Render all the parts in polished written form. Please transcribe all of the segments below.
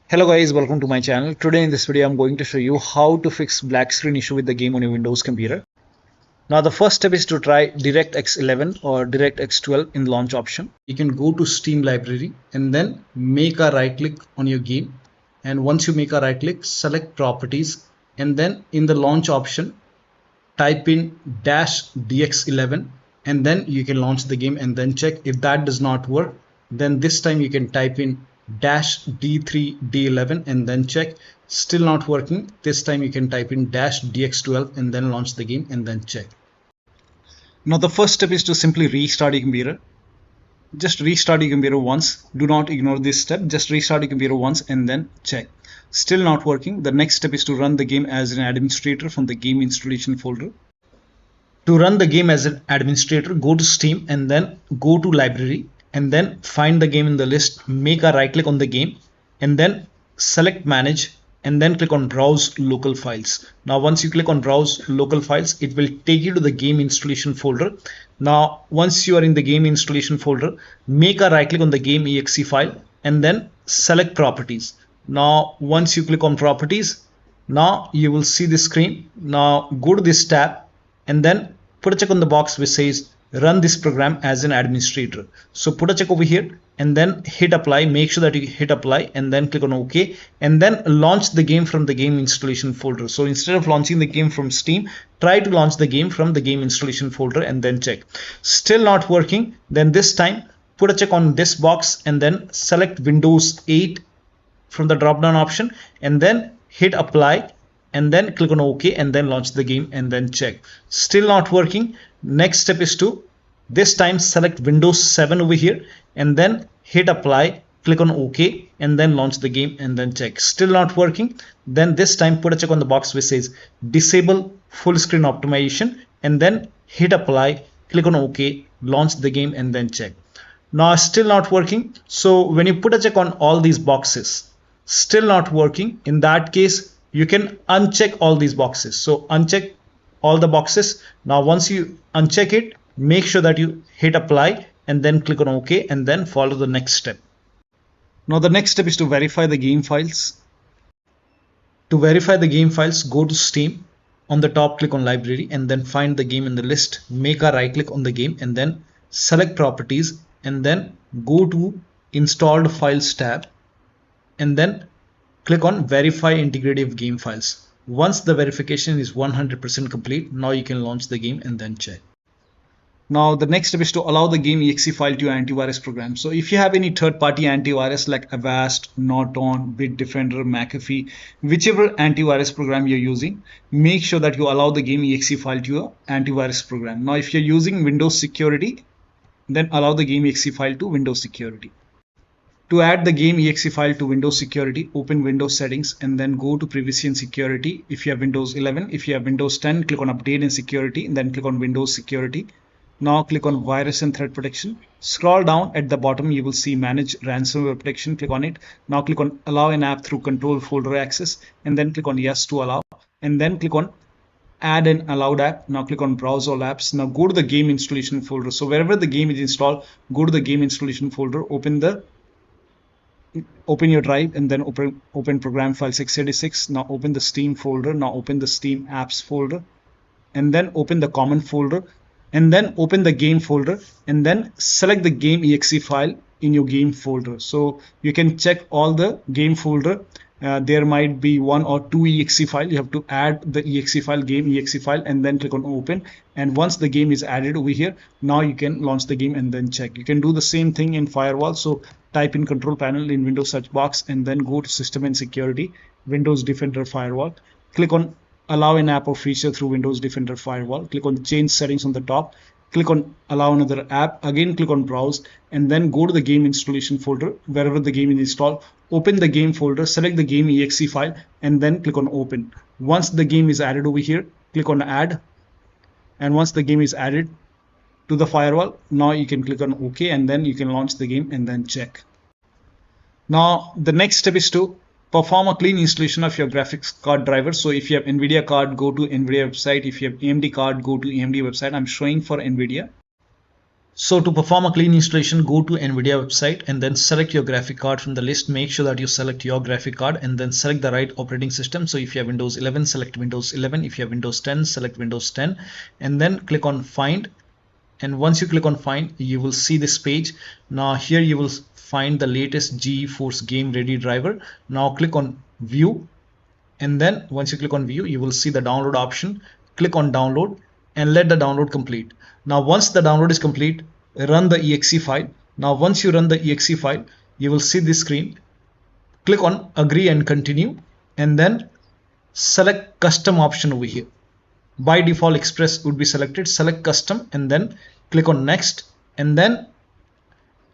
Hello guys, welcome to my channel. Today in this video I'm going to show you how to fix black screen issue with the game on your Windows computer. Now the first step is to try DirectX 11 or DirectX 12 in the launch option. You can go to Steam library and then make a right click on your game, and once you make a right click, select properties, and then in the launch option type in -dx11, and then you can launch the game and then check. If that does not work, then this time you can type in -d3d11 and then check. Still not working. This time you can type in -dx12 and then launch the game and then check. Now the first step is to simply restart your computer. Just restart your computer once. Do not ignore this step. Just restart your computer once and then check. Still not working. The next step is to run the game as an administrator from the game installation folder. To run the game as an administrator, go to Steam and then go to library and then find the game in the list. Make a right click on the game and then select manage and then click on browse local files. Now once you click on browse local files, it will take you to the game installation folder. Now once you are in the game installation folder, make a right click on the game exe file and then select properties. Now once you click on properties, now you will see the screen. Now go to this tab and then put a check on the box which says run this program as an administrator. So put a check over here and then hit apply. Make sure that you hit apply and then click on OK and then launch the game from the game installation folder. So instead of launching the game from Steam, try to launch the game from the game installation folder and then check. Still not working. Then this time put a check on this box and then select Windows 8 from the drop down option and then hit apply and then click on OK and then launch the game and then check. Still not working. Next step is to this time select Windows 7 over here and then hit apply, click on OK and then launch the game and then check. Still not working. Then this time put a check on the box which says disable full screen optimization and then hit apply, click on OK, launch the game and then check. Now still not working. So when you put a check on all these boxes, still not working, in that case you can uncheck all these boxes. So uncheck all the boxes. Now once you uncheck it, make sure that you hit apply and then click on OK and then follow the next step. Now the next step is to verify the game files. To verify the game files, go to Steam. On the top, click on library and then find the game in the list. Make a right click on the game and then select properties and then go to installed files tab and then click on verify integrity of game files. Once the verification is 100% complete, now you can launch the game and then check. Now the next step is to allow the game exe file to your antivirus program. So if you have any third-party antivirus like Avast, Norton, Bitdefender, McAfee, whichever antivirus program you're using, make sure that you allow the game exe file to your antivirus program. Now if you're using Windows Security, then allow the game exe file to Windows Security. To add the game exe file to Windows Security, open Windows Settings and then go to Privacy and Security. If you have Windows 11, if you have Windows 10, click on Update and Security and then click on Windows Security. Now click on Virus and Threat Protection. Scroll down at the bottom, you will see Manage Ransomware Protection. Click on it. Now click on Allow an app through Control Folder Access and then click on Yes to allow and then click on Add an allowed app. Now click on Browse all apps. Now go to the game installation folder. So wherever the game is installed, go to the game installation folder, open your drive and then open program file 686. Now open the Steam folder. Now open the Steam apps folder and then open the common folder and then open the game folder and then select the game exe file in your game folder. So you can check all the game folder. There might be 1 or 2 exe file. You have to add the exe file, game exe file, and then click on open. And once the game is added over here, now you can launch the game and then check. You can do the same thing in firewall. So type in control panel in Windows search box and then go to system and security, Windows Defender Firewall. Click on allow an app or feature through Windows Defender Firewall. Click on change settings on the top. Click on allow another app. Again click on browse and then go to the game installation folder wherever the game is installed. Open the game folder, select the game exe file and then click on open. Once the game is added over here, click on add, and once the game is added to the firewall, now you can click on OK and then you can launch the game and then check. Now the next step is to perform a clean installation of your graphics card driver. So if you have Nvidia card, go to Nvidia website. If you have AMD card, go to AMD website. I'm showing for Nvidia. So to perform a clean installation, go to Nvidia website and then select your graphic card from the list. Make sure that you select your graphic card and then select the right operating system. So if you have Windows 11, select Windows 11. If you have Windows 10, select Windows 10 and then click on Find. And once you click on Find, you will see this page. Now here you will find the latest GeForce Game Ready driver. Now click on View, and then once you click on View, you will see the download option. Click on Download and let the download complete. Now once the download is complete, run the exe file. Now once you run the exe file, you will see this screen. Click on Agree and Continue and then select Custom option over here. By default Express would be selected. Select Custom and then click on Next, and then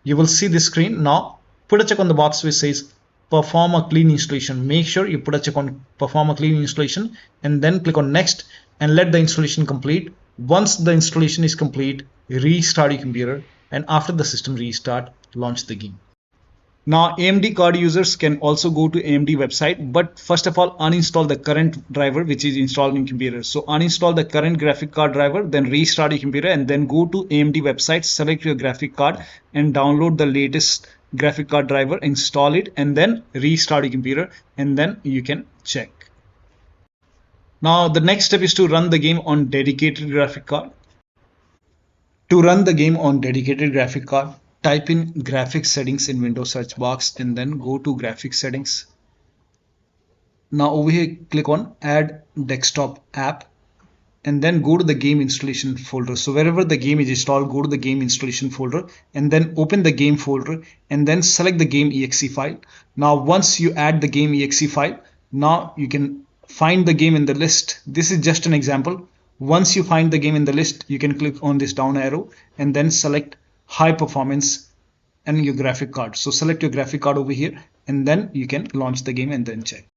you will see this screen. Now put a check on the box which says perform a clean installation. Make sure you put a check on perform a clean installation and then click on Next and let the installation complete. Once the installation is complete, restart your computer, and after the system restart, launch the game. Now AMD card users can also go to AMD website, but first of all uninstall the current driver which is installed in computer. So uninstall the current graphic card driver, then restart your computer and then go to AMD website, select your graphic card and download the latest graphic card driver, install it and then restart your computer, and then you can check. Now the next step is to run the game on dedicated graphic card. To run the game on dedicated graphic card, type in graphics settings in Windows search box and then go to graphics settings. Now over here click on add desktop app and then go to the game installation folder. So wherever the game is installed, go to the game installation folder and then open the game folder and then select the game exe file. Now once you add the game exe file, now you can find the game in the list. This is just an example. Once you find the game in the list, you can click on this down arrow and then select high performance and your graphic card. So select your graphic card over here and then you can launch the game and then check.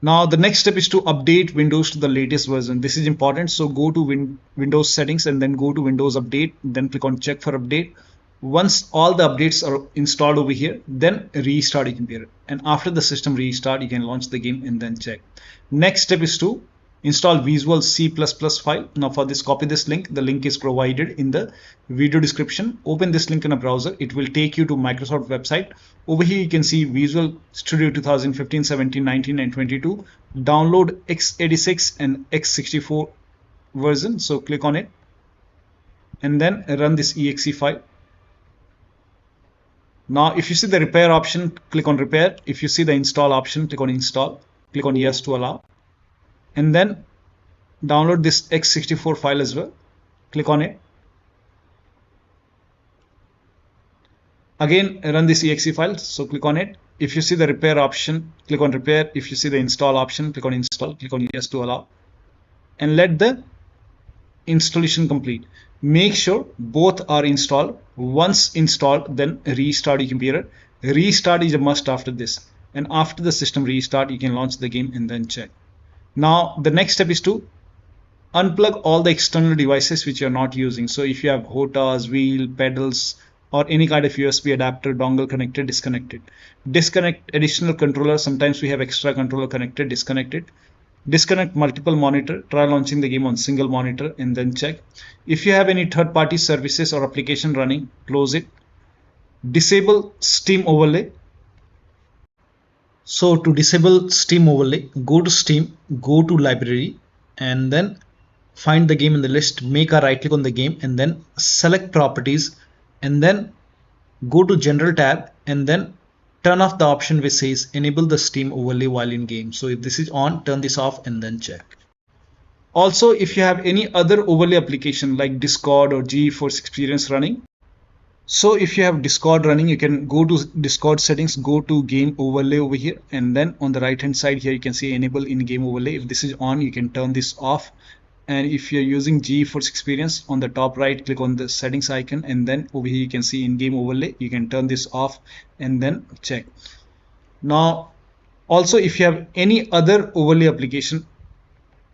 Now the next step is to update Windows to the latest version. This is important. So go to Windows settings and then go to Windows update, then click on check for update. Once all the updates are installed over here, then restart your computer, and after the system restart you can launch the game and then check. Next step is to install Visual C++ file. Now for this, copy this link. The link is provided in the video description. Open this link in a browser. It will take you to Microsoft website. Over here you can see Visual Studio 2015, 17, 19 and 22. Download x86 and x64 version. So click on it and then run this exe file. Now if you see the repair option, click on repair. If you see the install option, click on install. Click on yes to allow. And then download this x64 file as well. Click on it. Again run this exe file, so click on it. If you see the repair option, click on repair. If you see the install option, click on install. Click on yes to allow and let the installation complete. Make sure both are installed. Once installed, then restart your computer. Restart is a must after this, and after the system restart you can launch the game and then check. Now the next step is to unplug all the external devices which you are not using. So if you have HOTAs, wheel, pedals or any kind of USB adapter, dongle connected, disconnect it. Disconnect additional controller. Sometimes we have extra controller connected, disconnect it. Disconnect multiple monitor. Try launching the game on single monitor and then check. If you have any third-party services or application running, close it. Disable Steam overlay. So to disable Steam overlay, go to Steam, go to library and then find the game in the list. Make a right click on the game and then select properties and then go to general tab and then turn off the option which says enable the Steam overlay while in game. So if this is on, turn this off and then check. Also, if you have any other overlay application like Discord or GeForce Experience running, so if you have Discord running, you can go to Discord settings, go to game overlay over here, and then on the right hand side here you can see enable in game overlay. If this is on, you can turn this off. And if you're using GeForce Experience, on the top right click on the settings icon and then over here you can see in game overlay. You can turn this off and then check. Now also if you have any other overlay application,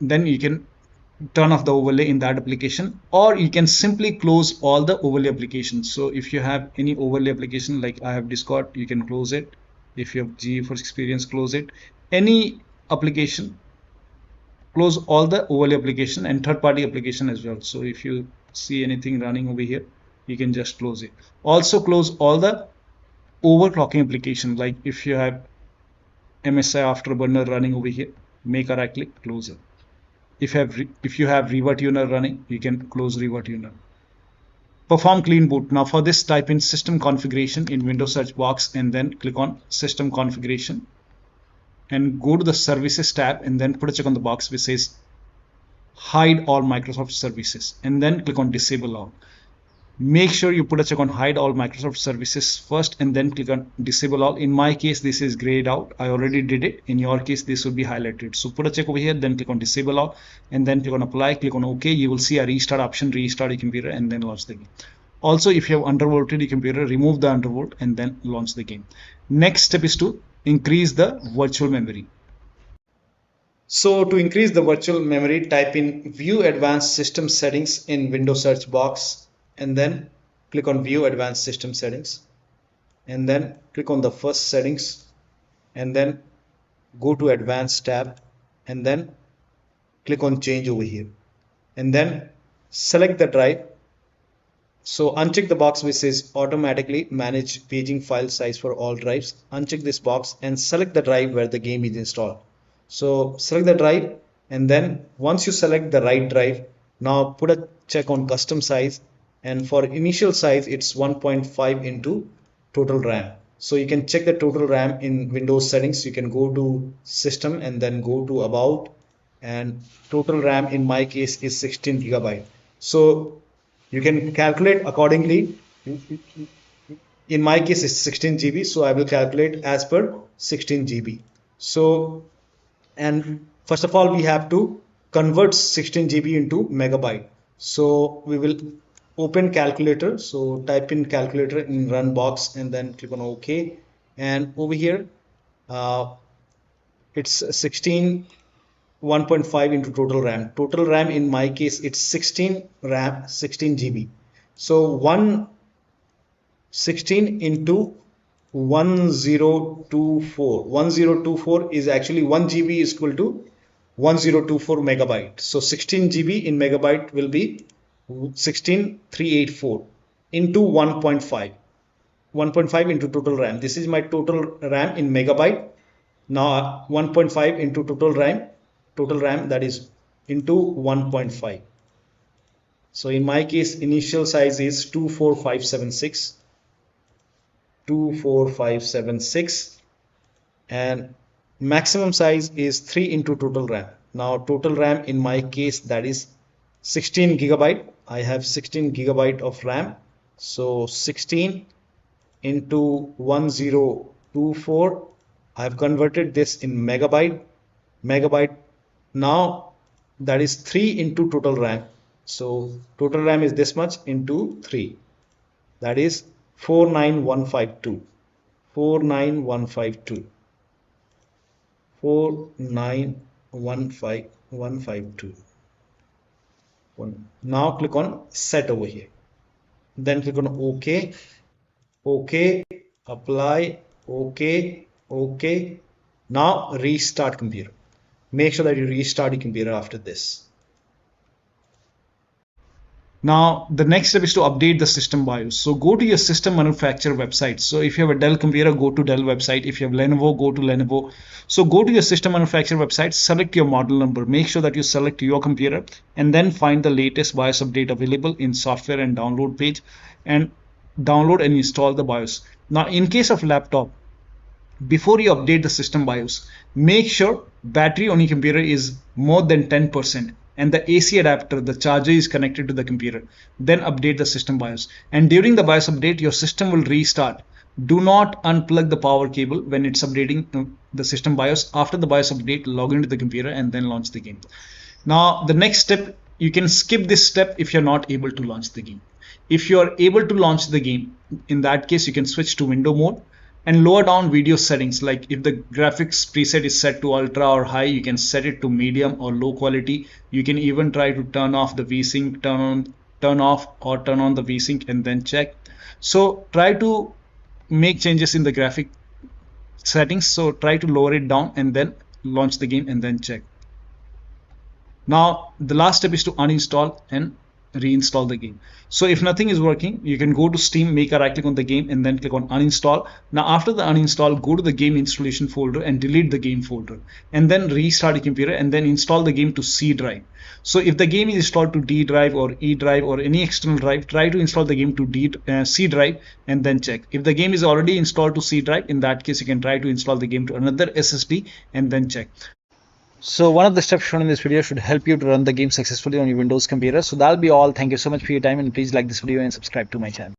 then you can turn off the overlay in that application, or you can simply close all the overlay applications. So if you have any overlay application like I have Discord, you can close it. If you have GeForce Experience, close it. Any application, close all the overlay application and third-party application as well. So if you see anything running over here, you can just close it. Also close all the overclocking application, like if you have MSI Afterburner running over here, make a right click, close it. If you have ReverTuner running, you can close ReverTuner. Perform clean boot. Now for this, type in system configuration in Windows search box and then click on system configuration and go to the services tab and then put a check on the box which says hide all Microsoft services and then click on disable all. Make sure you put a check on hide all Microsoft services first and then click on disable all. In my case, this is grayed out. I already did it. In your case, this will be highlighted. So put a check over here, then click on disable all and then click on apply, click on OK. You will see a restart option, restart your computer and then launch the game. Also, if you have undervolted your computer, remove the undervolt and then launch the game. Next step is to increase the virtual memory. So to increase the virtual memory, type in view advanced system settings in Windows search box and then click on view advanced system settings and then click on the first settings and then go to advanced tab and then click on change over here and then select the drive. So uncheck the box which says automatically manage paging file size for all drives. Uncheck this box and select the drive where the game is installed. So select the drive and then once you select the right drive, now put a check on custom size. And for initial size, it's 1.5 into total RAM. So you can check the total RAM in Windows settings. You can go to system and then go to about, and total RAM in my case is 16 GB. So you can calculate accordingly. In my case, it's 16 GB. So I will calculate as per 16 GB. So, and first of all, we have to convert 16 GB into megabyte. So we will open calculator. So type in calculator in run box and then click on OK. And over here, it's 16 1.5 into total RAM. Total RAM in my case, it's 16 RAM, 16 GB. So 16 into 1024. 1024 is actually 1 GB is equal to 1024 megabyte. So 16 GB in megabyte will be 16384 into 1.5. 1.5 into total RAM. This is my total RAM in megabyte. Now 1.5 into total RAM that is into 1.5. So in my case, initial size is 24576 and maximum size is 3 into total RAM. Now total RAM in my case, that is 16 GB. I have 16 GB of RAM. So 16 into 1024. I have converted this in megabyte. Now that is 3 into total RAM. So total RAM is this much into 3. That is 49152. 49152. 49152. Now click on set over here. Then click on OK. OK. Apply. OK. OK. Now restart computer. Make sure that you restart your computer after this. Now the next step is to update the system BIOS. So go to your system manufacturer website. So if you have a Dell computer, go to Dell website. If you have Lenovo, go to Lenovo. So go to your system manufacturer website, select your model number, make sure that you select your computer and then find the latest BIOS update available in software and download page and download and install the BIOS. Now in case of laptop, before you update the system BIOS, make sure battery on your computer is more than 10%. And the AC adapter, the charger, is connected to the computer. Then update the system BIOS. And during the BIOS update, your system will restart. Do not unplug the power cable when it's updating the system BIOS. After the BIOS update, log into the computer and then launch the game. Now, the next step, you can skip this step if you're not able to launch the game. If you are able to launch the game, in that case, you can switch to window mode and lower down video settings. Like if the graphics preset is set to ultra or high, you can set it to medium or low quality. You can even try to turn off the VSync, turn off or turn on the VSync and then check. So try to make changes in the graphic settings. So try to lower it down and then launch the game and then check. Now the last step is to uninstall and reinstall the game. So if nothing is working, you can go to Steam, make a right click on the game, and then click on uninstall. Now after the uninstall, go to the game installation folder and delete the game folder, and then restart your computer and then install the game to C drive. So if the game is installed to D drive or E drive or any external drive, try to install the game to C drive and then check. If the game is already installed to C drive, in that case you can try to install the game to another SSD and then check. So one of the steps shown in this video should help you to run the game successfully on your Windows computer. So that'll be all. Thank you so much for your time, and please like this video and subscribe to my channel.